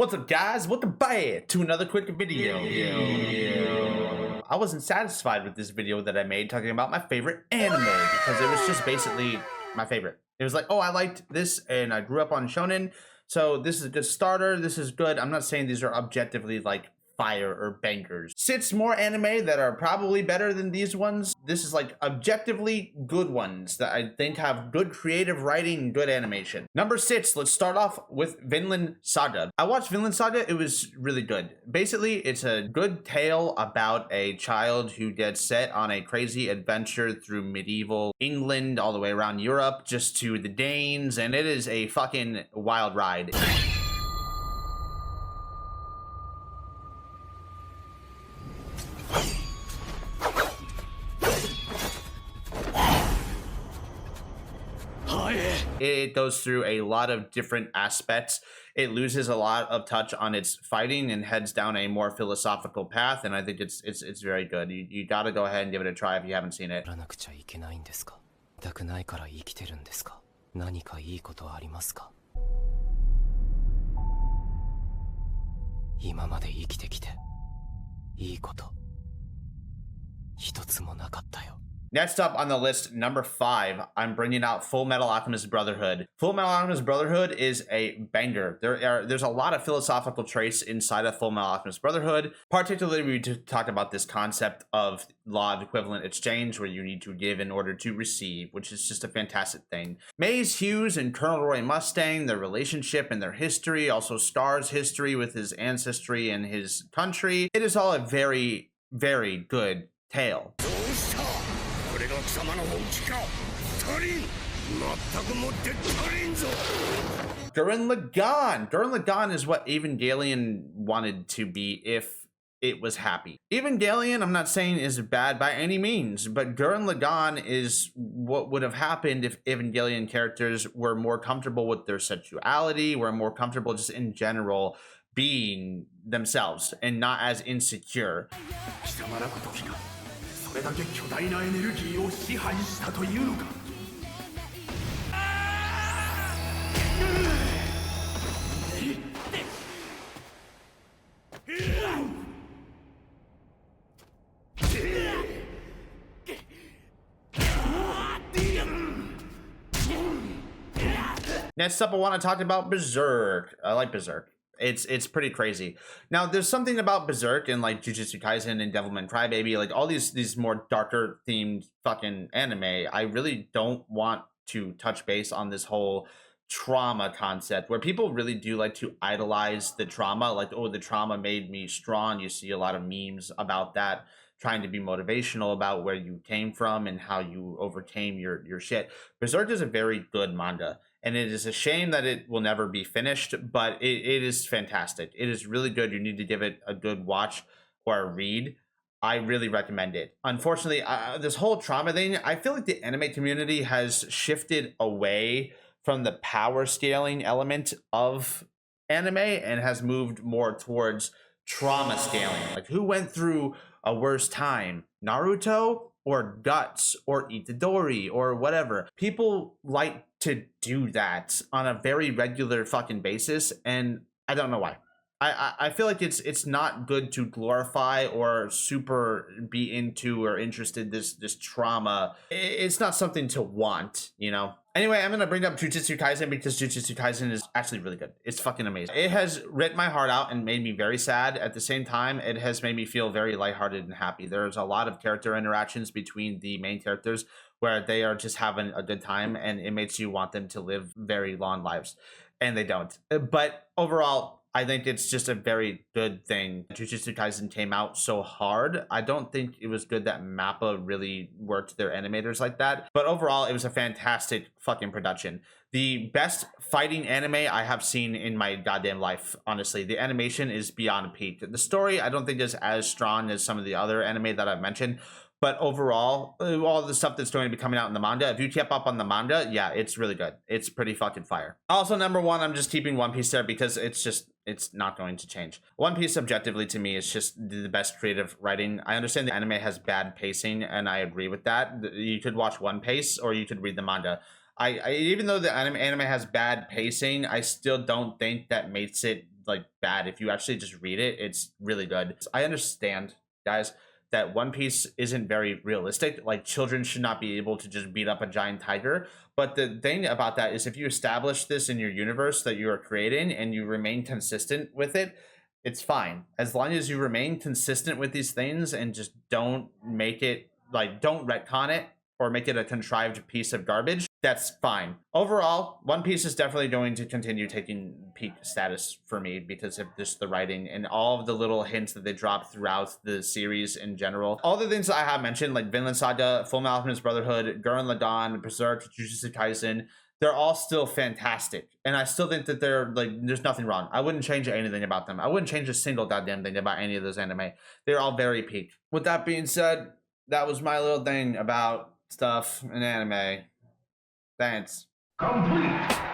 What's up, guys? Welcome back to another quick video. I wasn't satisfied with this video that I made talking about my favorite anime because it was just basically my favorite. It was like, oh, I liked this and I grew up on shonen, so this is a good starter. This is good. I'm not saying these are objectively like fire or bangers. 6 more anime that are probably better than these ones. This is like objectively good ones that I think have good creative writing and good animation. Number 6, let's start off with Vinland Saga. I watched Vinland Saga. It was really good. Basically, it's a good tale about a child who gets set on a crazy adventure through medieval England all the way around Europe just to the Danes, and it is a fucking wild ride. It goes through a lot of different aspects. It loses a lot of touch on its fighting and heads down a more philosophical path, and I think it's very good. You gotta go ahead and give it a try if you haven't seen it. Next up on the list, number 5, I'm bringing out Full Metal Alchemist Brotherhood. Full Metal Alchemist Brotherhood is a banger. There's a lot of philosophical traits inside of Full Metal Alchemist Brotherhood. Particularly, we talked about this concept of law of equivalent exchange, where you need to give in order to receive, which is just a fantastic thing. Maze Hughes and Colonel Roy Mustang, their relationship and their history, also Star's history with his ancestry and his country. It is all a very, very good tale. Gurren Lagann is what Evangelion wanted to be if it was happy. Evangelion, I'm not saying is bad by any means, but Gurren Lagann is what would have happened if Evangelion characters were more comfortable with their sexuality, were more comfortable just in general being themselves and not as insecure. Next up, I want to talk about Berserk. I like Berserk. It's pretty crazy. Now, there's something about Berserk and like Jujutsu Kaisen and Devilman Crybaby, like all these more darker themed fucking anime. I really don't want to touch base on this whole trauma concept where people really do like to idolize the trauma. Like, oh, the trauma made me strong. You see a lot of memes about that, trying to be motivational about where you came from and how you overcame your shit. Berserk is a very good manga, and it is a shame that it will never be finished, but it is fantastic. It is really good. You need to give it a good watch or a read. I really recommend it. Unfortunately, this whole trauma thing, I feel like the anime community has shifted away from the power scaling element of anime and has moved more towards trauma scaling. Like, who went through a worse time, Naruto or Guts or Itadori or whatever? People like to do that on a very regular fucking basis, and I don't know why. I feel like it's not good to glorify or super be into or interested this trauma. It's not something to want, you know? Anyway, I'm gonna bring up Jujutsu Kaisen because Jujutsu Kaisen is actually really good. It's fucking amazing. It has ripped my heart out and made me very sad. At the same time, it has made me feel very lighthearted and happy. There's a lot of character interactions between the main characters where they are just having a good time, and it makes you want them to live very long lives, and they don't. But overall, I think it's just a very good thing. Jujutsu Kaisen came out so hard. I don't think it was good that MAPPA really worked their animators like that. But overall, it was a fantastic fucking production. The best fighting anime I have seen in my goddamn life, honestly. The animation is beyond peak. The story, I don't think is as strong as some of the other anime that I've mentioned. But overall, all the stuff that's going to be coming out in the manga, if you kept up on the manga, yeah, it's really good. It's pretty fucking fire. Also, number 1, I'm just keeping One Piece there because it's not going to change. One Piece, objectively, to me, is just the best creative writing. I understand the anime has bad pacing, and I agree with that. You could watch One Piece, or you could read the manga. I even though the anime has bad pacing, I still don't think that makes it like bad. If you actually just read it, it's really good. I understand, guys, that One Piece isn't very realistic. Like, children should not be able to just beat up a giant tiger. But the thing about that is, if you establish this in your universe that you are creating and you remain consistent with it, it's fine. As long as you remain consistent with these things and just don't make it, like, don't retcon it or make it a contrived piece of garbage, that's fine. Overall, One Piece is definitely going to continue taking peak status for me because of just the writing and all of the little hints that they drop throughout the series in general. All the things that I have mentioned, like Vinland Saga, Full Metal Alchemist Brotherhood, Gurren Lagann, Berserk, Jujutsu Kaisen, they're all still fantastic. And I still think that they're like, there's nothing wrong. I wouldn't change anything about them. I wouldn't change a single goddamn thing about any of those anime. They're all very peak. With that being said, that was my little thing about stuff in anime. Thanks. Complete.